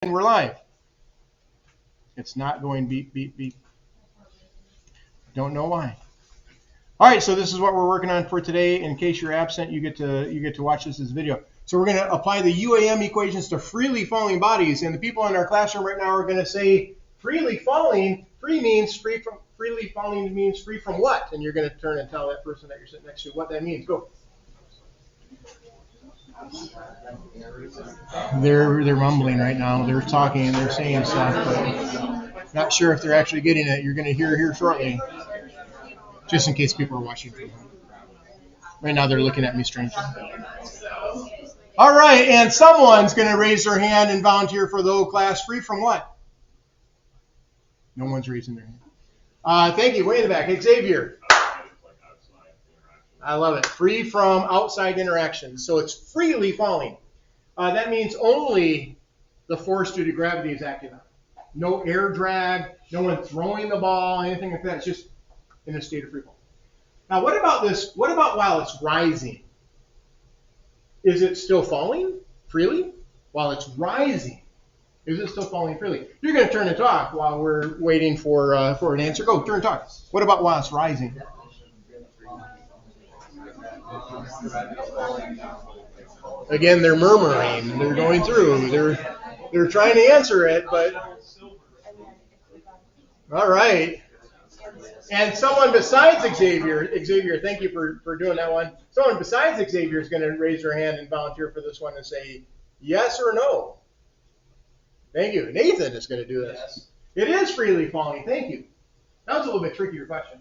And we're live. It's not going beep, beep, beep. Don't know why. All right, so this is what we're working on for today. In case you're absent, you get to watch this as a video. So we're going to apply the UAM equations to freely falling bodies, and the people in our classroom right now are going to say freely falling. Freely falling means free from what? And you're going to turn and tell that person that you're sitting next to what that means. Go. They're mumbling right now. They're talking. They're saying stuff, but not sure if they're actually getting it. You're going to hear here shortly, just in case people are watching from home. Right now, they're looking at me strangely. All right, and someone's going to raise their hand and volunteer for the whole class. Free from what? No one's raising their hand. Thank you. Way in the back. Xavier. I love it. Free from outside interaction. So it's freely falling. That means only the force due to gravity is acting on. No air drag, no one throwing the ball, anything like that. It's just in a state of free fall. Now, what about this? What about while it's rising? Is it still falling freely? While it's rising, is it still falling freely? You're going to turn and talk while we're waiting for an answer. Go, turn and talk. What about while it's rising? Again, they're murmuring. They're going through. They're trying to answer it, but all right. And someone besides Xavier, thank you for doing that one. Someone besides Xavier is going to raise their hand and volunteer for this one and say yes or no. Thank you. Nathan is going to do this. Yes. It is freely falling. Thank you. That was a little bit trickier question.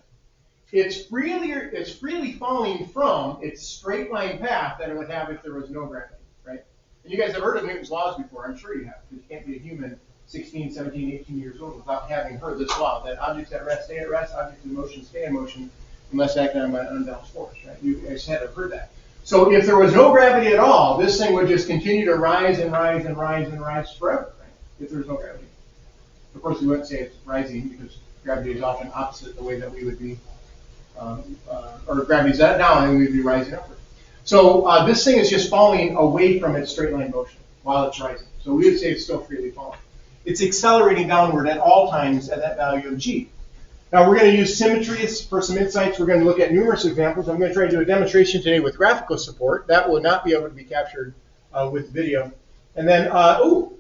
It's freely falling from its straight line path that it would have if there was no gravity, right? And you guys have heard of Newton's laws before. I'm sure you have, because you can't be a human 16, 17, 18 years old without having heard this law, that objects at rest stay at rest, objects in motion stay in motion, unless acting on an unbalanced force, right? You guys had to have heard that. So if there was no gravity at all, this thing would just continue to rise and rise and rise and rise forever, right? If there's no gravity. Of course, we wouldn't say it's rising, because gravity is often opposite the way that we would be, or gravity's down and we'd be rising upward. So this thing is just falling away from its straight line motion while it's rising. So we would say it's still freely falling. It's accelerating downward at all times at that value of g. Now we're going to use symmetry for some insights. We're going to look at numerous examples. I'm going to try to do a demonstration today with graphical support. That will not be able to be captured with video. And then,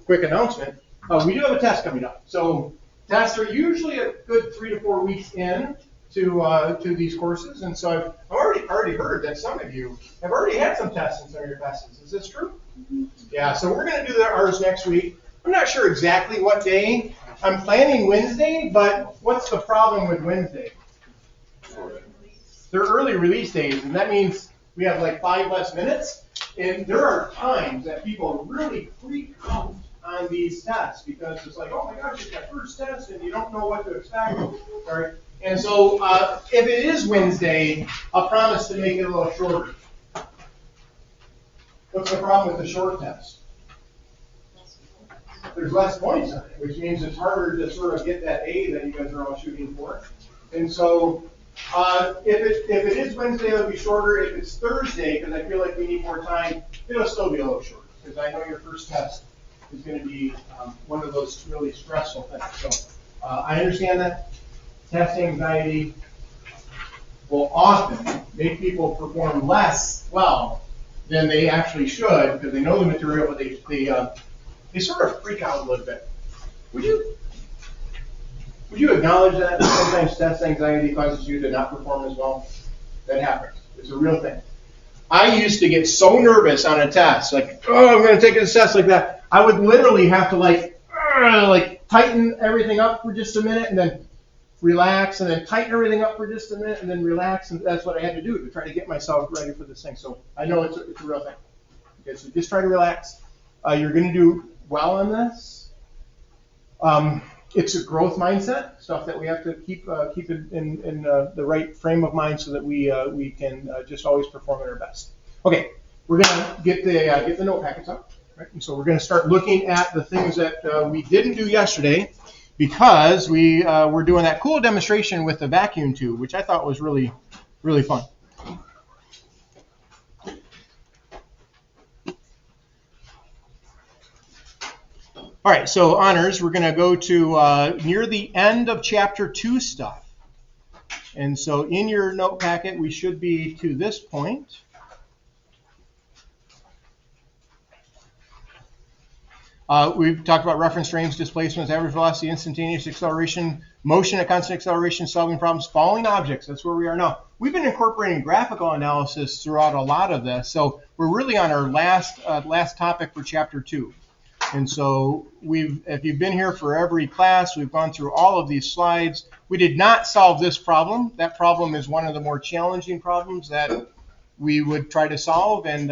quick announcement. We do have a test coming up. So tests are usually a good 3 to 4 weeks in to these courses. And so I've already heard that some of you have already had some tests in some of your classes. Is this true? Mm-hmm. Yeah, so we're going to do ours next week. I'm not sure exactly what day. I'm planning Wednesday, but what's the problem with Wednesday? They're early release days, and that means we have like 5 less minutes. And there are times that people really freak out on these tests because it's like, oh my gosh, it's my first test, and you don't know what to expect. Right? And so if it is Wednesday, I'll promise to make it a little shorter. What's the problem with the short test? There's less points on it, which means it's harder to sort of get that A that you guys are all shooting for. And so if it is Wednesday, it'll be shorter. If it's Thursday, because I feel like we need more time, it'll still be a little shorter, because I know your first test is going to be one of those really stressful things. So I understand that. Test anxiety will often make people perform less well than they actually should, because they know the material, but they sort of freak out a little bit. Would you acknowledge that sometimes test anxiety causes you to not perform as well? That happens. It's a real thing. I used to get so nervous on a test, like, oh, I'm going to take a test like that. I would literally have to like tighten everything up for just a minute and then relax, and then tighten everything up for just a minute and then relax, and that's what I had to do to try to get myself ready for this thing. So I know it's a real thing. Okay, so just try to relax. You're going to do well on this. It's a growth mindset, stuff that we have to keep in the right frame of mind so that we can just always perform at our best. Okay, we're going to get the note packets up, right? And so we're going to start looking at the things that we didn't do yesterday, because we were doing that cool demonstration with the vacuum tube, which I thought was really, really fun. All right, so honors, we're going to go to near the end of chapter 2 stuff. And so in your note packet, we should be to this point. We've talked about reference frames, displacements, average velocity, instantaneous acceleration, motion at constant acceleration, solving problems, falling objects. That's where we are now. We've been incorporating graphical analysis throughout a lot of this. So we're really on our last topic for chapter 2. And so if you've been here for every class, we've gone through all of these slides. We did not solve this problem. That problem is one of the more challenging problems that we would try to solve, and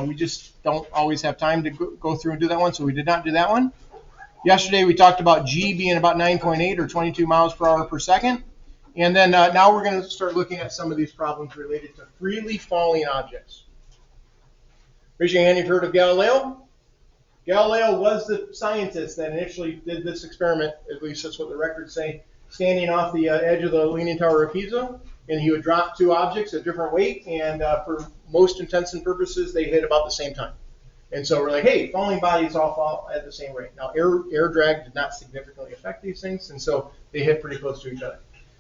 we just don't always have time to go through and do that one, so we did not do that one. Yesterday we talked about G being about 9.8 or 22 miles per hour per second, and then now we're going to start looking at some of these problems related to freely falling objects. Raise your hand, you've heard of Galileo? Galileo was the scientist that initially did this experiment, at least that's what the records say, standing off the edge of the Leaning Tower of Pisa. And he would drop two objects at different weight, and for most intents and purposes, they hit about the same time. And so we're like, hey, falling bodies all fall at the same rate. Now, air drag did not significantly affect these things, and so they hit pretty close to each other.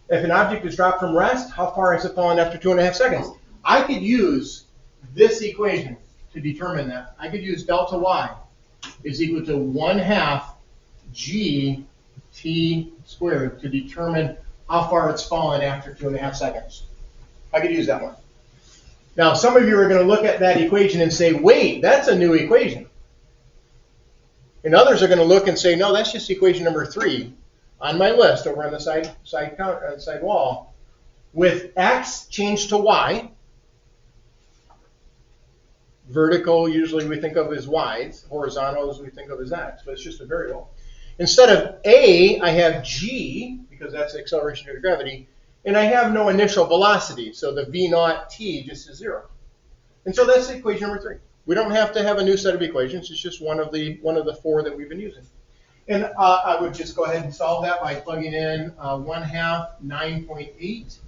If an object is dropped from rest, how far is it falling after 2.5 seconds? I could use this equation to determine that. I could use delta y is equal to 1/2 gt squared to determine how far it's fallen after 2.5 seconds. I could use that one. Now, some of you are going to look at that equation and say, wait, that's a new equation. And others are going to look and say, no, that's just equation number 3 on my list over on the side wall. With x changed to y, vertical usually we think of as y, horizontal as we think of as x, but it's just a variable. Instead of a, I have g, because that's the acceleration due to gravity, and I have no initial velocity, so the v naught t just is 0. And so that's equation number 3. We don't have to have a new set of equations. It's just one of the 4 that we've been using. And I would just go ahead and solve that by plugging in 1/2 9.8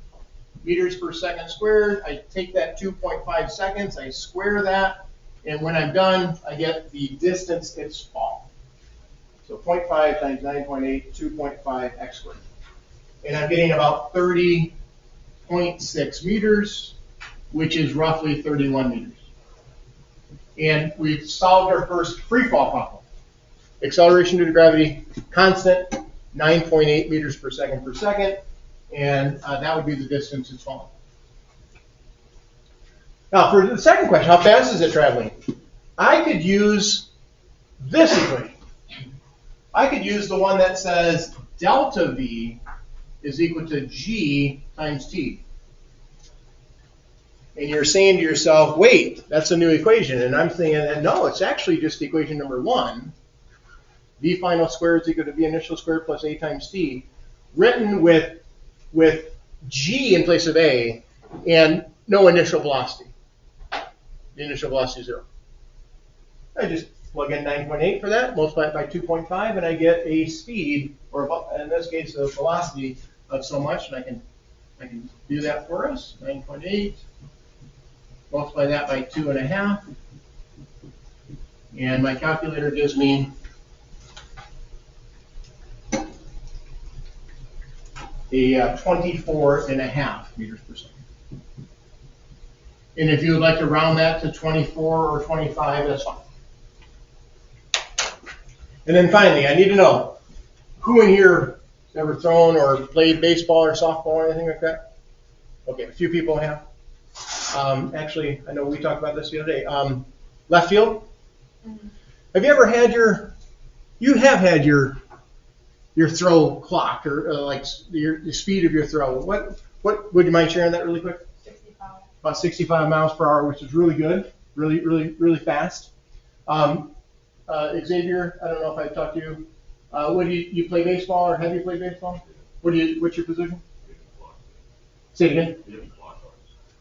meters per second squared. I take that 2.5 seconds, I square that, and when I'm done, I get the distance it's fallen. So 0.5 times 9.8, 2.5 x squared. And I'm getting about 30.6 meters, which is roughly 31 meters. And we've solved our first free fall problem. Acceleration due to gravity, constant, 9.8 meters per second, and that would be the distance it's falling. Now, for the second question, how fast is it traveling? I could use this equation. I could use the one that says delta V is equal to G times T. And you're saying to yourself, wait, that's a new equation. And I'm saying, no, it's actually just equation number 1. V final squared is equal to V initial squared plus A times T, written with G in place of A and no initial velocity. The initial velocity is 0. I just plug in 9.8 for that, multiply it by 2.5, and I get a speed, or in this case, a velocity of so much, and I can do that for us. 9.8, multiply that by 2.5, and my calculator gives me a 24.5 meters per second. And if you would like to round that to 24 or 25, that's fine. And then finally, I need to know, who in here has ever thrown or played baseball or softball or anything like that? Okay, a few people have. Actually, I know we talked about this the other day. Left field? Mm-hmm. Have you ever had you have had your throw clock, or like the speed of your throw. What would you mind sharing that really quick? 65. About 65 miles per hour, which is really good, really fast. Xavier, I don't know if I talked to you. What do you play baseball, or have you played baseball? What's your position? Say it again.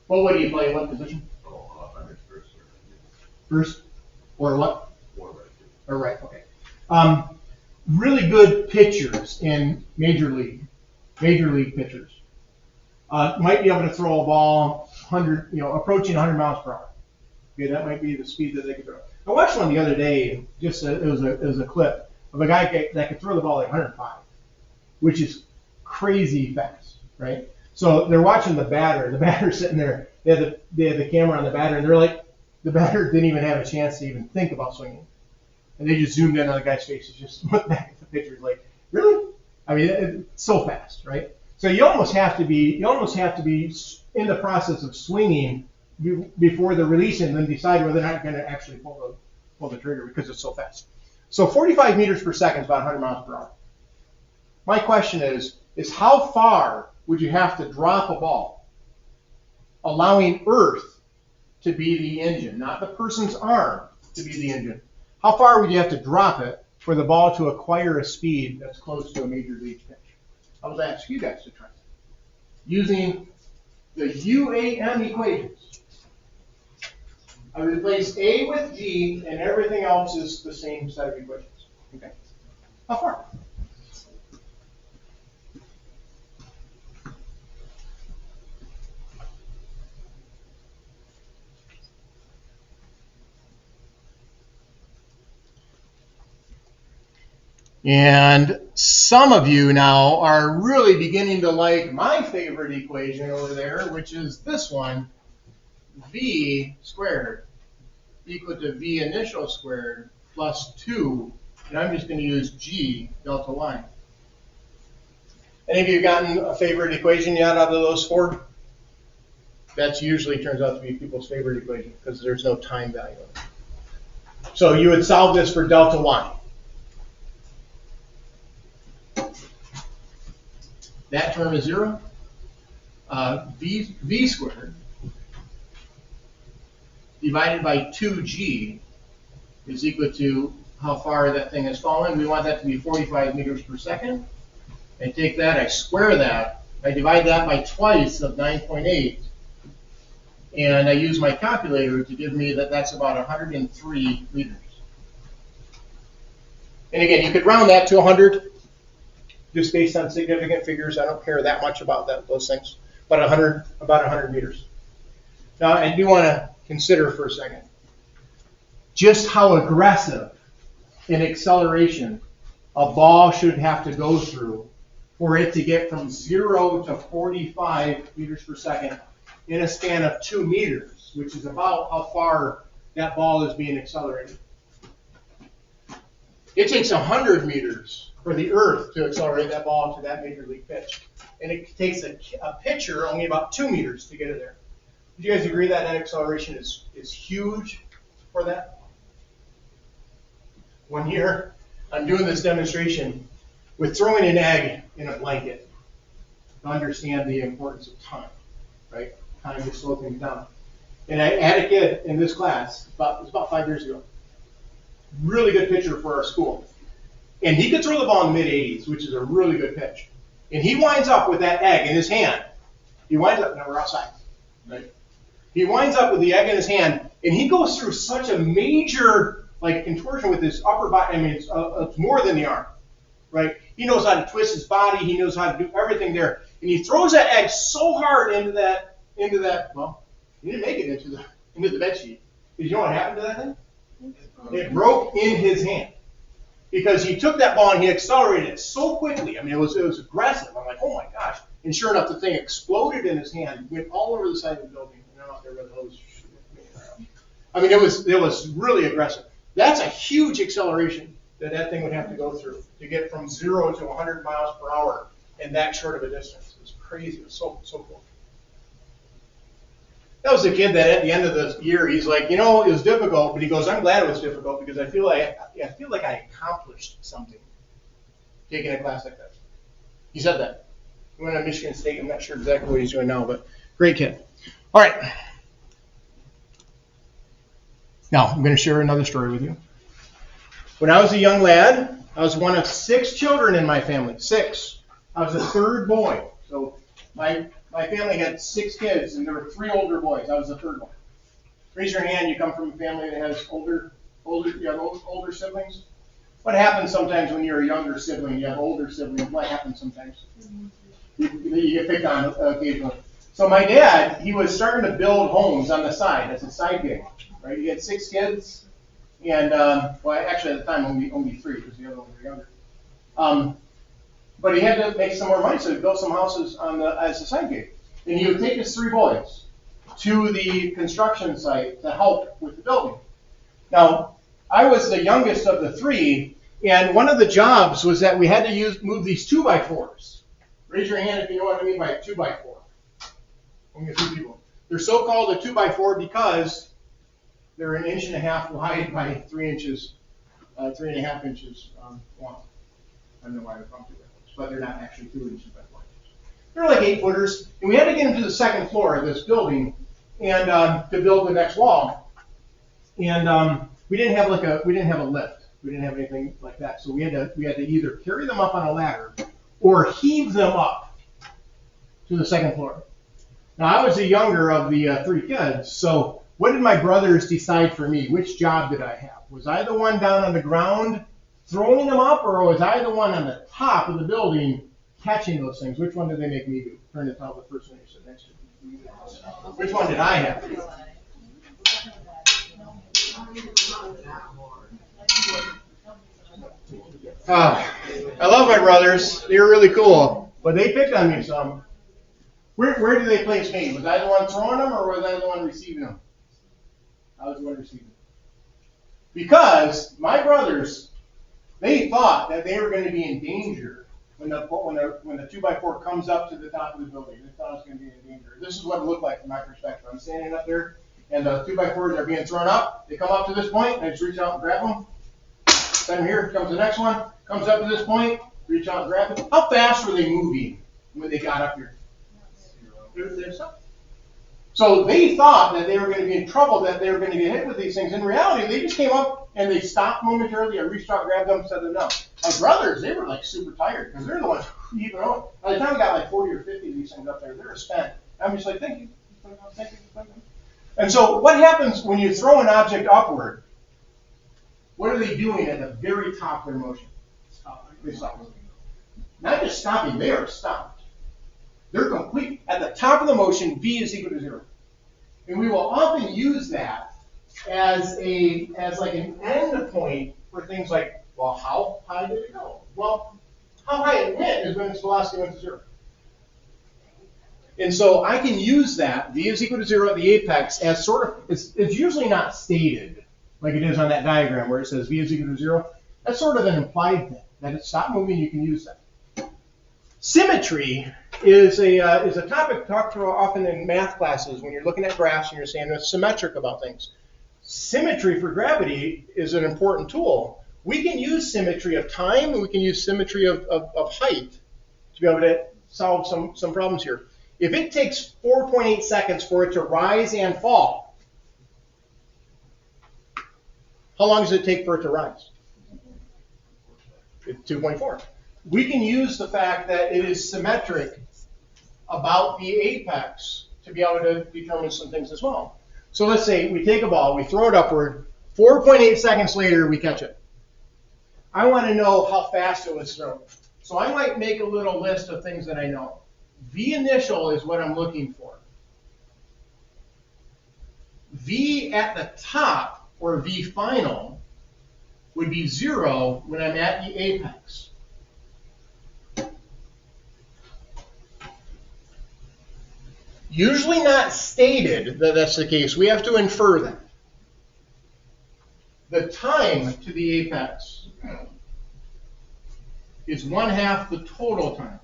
Well, what do you play? What position? First, or what? Or right. Okay. Really good pitchers in major league pitchers might be able to throw a ball approaching 100 miles per hour. Okay, that might be the speed that they can throw. I watched one the other day. It was a clip of a guy that could throw the ball like 105, which is crazy fast, right? So they're watching the batter. The batter's sitting there. They had the camera on the batter, and they're like, the batter didn't even have a chance to even think about swinging. And they just zoomed in on the guy's face. He just looked back at the pitcher, like, really? I mean, it's so fast, right? So you almost have to be in the process of swinging before the release and then decide whether or not you're going to actually pull the trigger because it's so fast. So 45 meters per second is about 100 miles per hour. My question is how far would you have to drop a ball, allowing Earth to be the engine, not the person's arm to be the engine? How far would you have to drop it for the ball to acquire a speed that's close to a major league pitch? I was asking you guys to try that using the UAM equations. I replace A with G, and everything else is the same set of equations. Okay. How far? And some of you now are really beginning to like my favorite equation over there, which is this one, V squared equal to V initial squared plus 2, and I'm just going to use G delta Y. Any of you gotten a favorite equation yet out of those four? That usually turns out to be people's favorite equation because there's no time value in it. So you would solve this for delta Y. That term is 0. V squared divided by 2G is equal to how far that thing has fallen. We want that to be 45 meters per second. I take that, I square that, I divide that by twice of 9.8, and I use my calculator to give me that's about 103 meters. And again, you could round that to 100. Just based on significant figures. I don't care that much about those things, but about 100 meters. Now, I do want to consider for a second just how aggressive in acceleration a ball should have to go through for it to get from 0 to 45 meters per second in a span of 2 meters, which is about how far that ball is being accelerated. It takes 100 meters for the Earth to accelerate that ball to that major league pitch. And it takes a pitcher only about 2 meters to get it there. Do you guys agree that acceleration is huge for that? One year, I'm doing this demonstration with throwing an egg in a blanket to understand the importance of time, right? Time to slow things down. And I had a kid in this class, it was about 5 years ago, really good pitcher for our school. And he could throw the ball in the mid-80s, which is a really good pitch. And he winds up with that egg in his hand. Now we're outside, right? He winds up with the egg in his hand, and he goes through such a major contortion with his upper body. I mean, it's more than the arm, right? He knows how to twist his body. He knows how to do everything there. And he throws that egg so hard into that. Well, he didn't make it into the bed sheet. Because you know what happened to that thing? It broke in his hand. Because he took that ball and he accelerated it so quickly. I mean, it was aggressive. I'm like, oh my gosh. And sure enough, the thing exploded in his hand, went all over the side of the building, and out there where the hose. I mean, it was really aggressive. That's a huge acceleration that thing would have to go through to get from 0 to 100 miles per hour in that short of a distance. It was crazy. It was so cool. That was a kid that at the end of the year, he's like, it was difficult, but he goes, I'm glad it was difficult because I feel like I accomplished something taking a class like that. He said that. He went to Michigan State. I'm not sure exactly what he's doing now, but great kid. All right. Now, I'm going to share another story with you. When I was a young lad, I was one of 6 children in my family. 6. I was the 3rd boy. So my family had 6 kids, and there were 3 older boys. I was the 3rd one. Raise your hand. You come from a family that has older siblings. What happens sometimes when you're a younger sibling? You have older siblings. What happens sometimes? You get picked on occasionally. So my dad, he was starting to build homes on the side as a side gig. Right? He had 6 kids, And, well, actually at the time only 3, because the other ones were younger. But he had to make some more money, so he built some houses as a side gig. And he would take his 3 boys to the construction site to help with the building. Now, I was the youngest of the 3, and one of the jobs was that we had to move these 2x4s. Raise your hand if you know what I mean by a 2x4. Only a few people. They're so called a 2x4 because they're 1.5 inches wide by 3 inches, 3.5 inches long. I don't know why they're called 2x4s, but they're not actually 2 inches by 4 inches. They're like 8-footers, and we had to get them to the 2nd floor of this building and to build the next wall. And we didn't have a lift. We didn't have anything like that. So we had to either carry them up on a ladder or heave them up to the 2nd floor. Now I was the younger of the 3 kids. So what did my brothers decide for me? Which job did I have? Was I the one down on the ground throwing them up, or was I the one on the top of the building catching those things? Which one did they make me do? Turn to tell the person you sit next to me. Which one did I have to do? I love my brothers. They were really cool, but they picked on me some. Where did they place me? Was I the one throwing them, or was I the one receiving them? I was the one receiving them. Because my brothers, they thought that they were going to be in danger when the 2x4 comes up to the top of the building. They thought it was going to be in danger. This is what it looked like from my perspective. I'm standing up there, and the 2x4s are being thrown up. They come up to this point, and I just reach out and grab them. Then here comes the next one. Comes up to this point, reach out and grab them. How fast were they moving when they got up here? So they thought that they were going to be in trouble, that they were going to get hit with these things. In reality, they just came up and they stopped momentarily. I reached out, grabbed them, set them down. My brothers, they were like super tired because they're the ones even on. By the time we got like 40 or 50 of these things up there, they were spent. I'm just like, thank you. And so what happens when you throw an object upward? What are they doing at the very top of their motion? They stop moving. Not just stopping, they are stopped. They're complete. At the top of the motion, v is equal to 0. And we will often use that as like an end point for things like, well, how high did it go? Well, how high it went is when its velocity went to 0. And so I can use that, v is equal to 0 at the apex, as sort of, it's usually not stated like it is on that diagram where it says v is equal to 0. That's sort of an implied thing. That it stopped moving, you can use that. Symmetry is a topic talked about often in math classes when you're looking at graphs and you're saying it's symmetric about things. Symmetry for gravity is an important tool. We can use symmetry of time and we can use symmetry of height to be able to solve some problems here. If it takes 4.8 seconds for it to rise and fall, how long does it take for it to rise? It's 2.4. We can use the fact that it is symmetric about the apex to be able to determine some things as well. So let's say we take a ball, we throw it upward, 4.8 seconds later we catch it. I want to know how fast it was thrown. So I might make a little list of things that I know. V initial is what I'm looking for. V at the top, or V final, would be 0 when I'm at the apex. Usually not stated that that's the case. We have to infer that. The time to the apex is 1/2 the total time.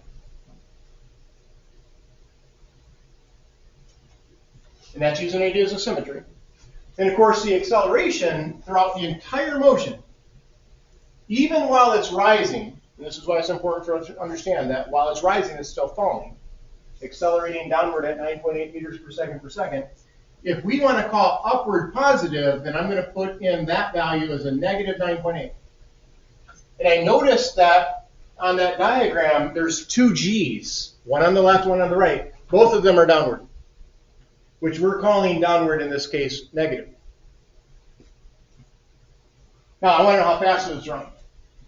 And that's using ideas of symmetry. And of course, the acceleration throughout the entire motion, even while it's rising, and this is why it's important for us to understand that while it's rising, it's still falling, accelerating downward at 9.8 meters per second. If we want to call upward positive, then I'm going to put in that value as a negative 9.8. And I noticed that on that diagram, there's 2 G's, one on the left, one on the right. Both of them are downward, which we're calling downward in this case negative. Now, I want to know how fast it was thrown.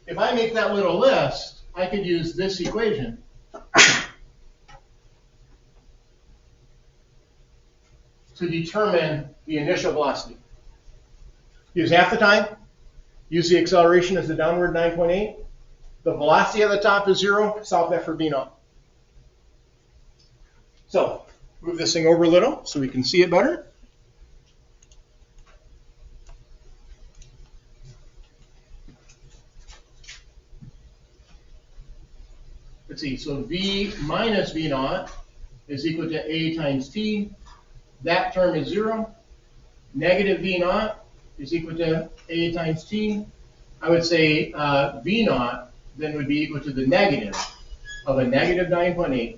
If I make that little list, I could use this equation. To determine the initial velocity. use half the time, use the acceleration as the downward 9.8. The velocity at the top is 0, solve that for V naught. So, move this thing over a little so we can see it better. Let's see, so V minus V naught is equal to A times T. That term is 0. Negative V naught is equal to A times T. I would say V naught then would be equal to the negative of a negative 9.8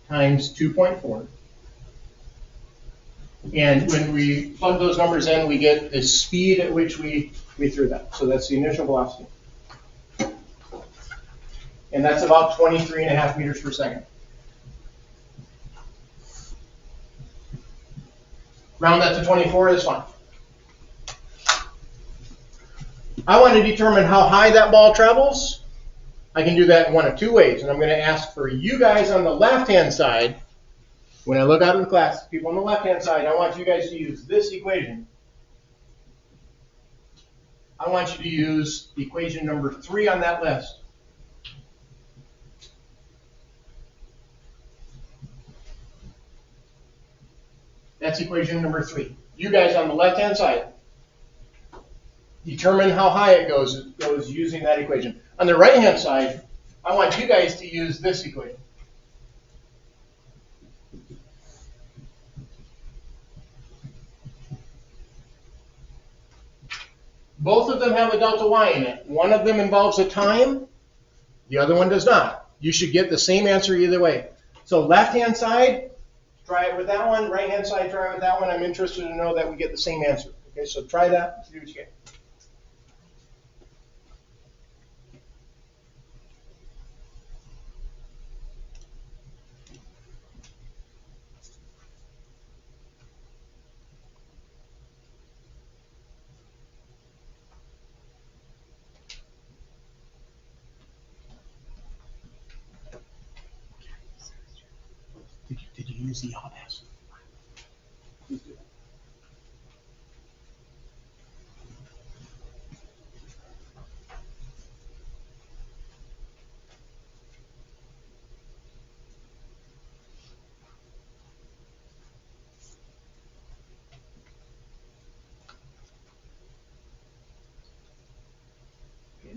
times 2.4. And when we plug those numbers in, we get the speed at which we threw that. So that's the initial velocity. And that's about 23.5 meters per second. Round that to 24, that's fine. I want to determine how high that ball travels. I can do that in one of two ways. And I'm going to ask for you guys on the left-hand side. When I look out in the class, people on the left-hand side, I want you guys to use this equation. I want you to use equation number 3 on that list. That's equation number 3. You guys on the left-hand side, determine how high it goes. It goes using that equation. On the right-hand side, I want you guys to use this equation. Both of them have a delta y in it. One of them involves a time. The other one does not. You should get the same answer either way. So left-hand side, try it with that one. Right-hand side, try it with that one. I'm interested to know that we get the same answer. Okay, so try that. See what you get. Did you use the obs?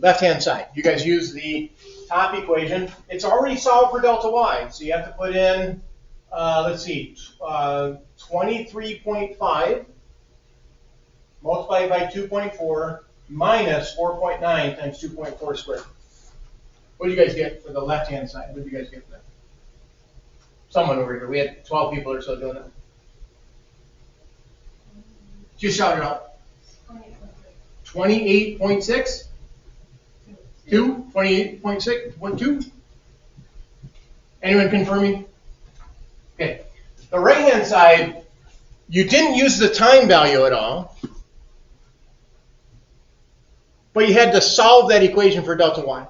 Left-hand side, you guys use the top equation. It's already solved for delta y, so you have to put in, let's see, 23.5 multiplied by 2.4 minus 4.9 times 2.4 squared. What do you guys get for the left-hand side? What do you guys get for that? Someone over here. We had 12 people or so doing that. Just shout it out. 28.6? 2? 28.6? 1, 2? Anyone confirming? Okay. The right-hand side, you didn't use the time value at all, but you had to solve that equation for delta y.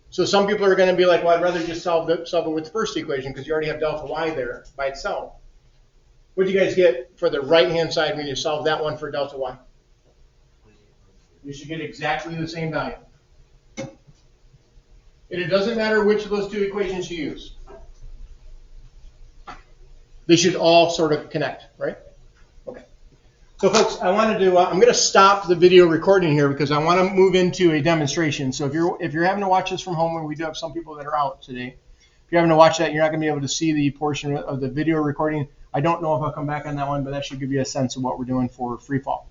So some people are going to be like, well, I'd rather just solve it with the first equation because you already have delta y there by itself. What do you guys get for the right-hand side when you solve that one for delta y? You should get exactly the same value. And it doesn't matter which of those two equations you use. They should all sort of connect, right? Okay. So folks, I wanted to, I'm going to stop the video recording here because I want to move into a demonstration. So if you're having to watch this from home, and we do have some people that are out today, if you're having to watch that, you're not going to be able to see the portion of the video recording. I don't know if I'll come back on that one, but that should give you a sense of what we're doing for free fall.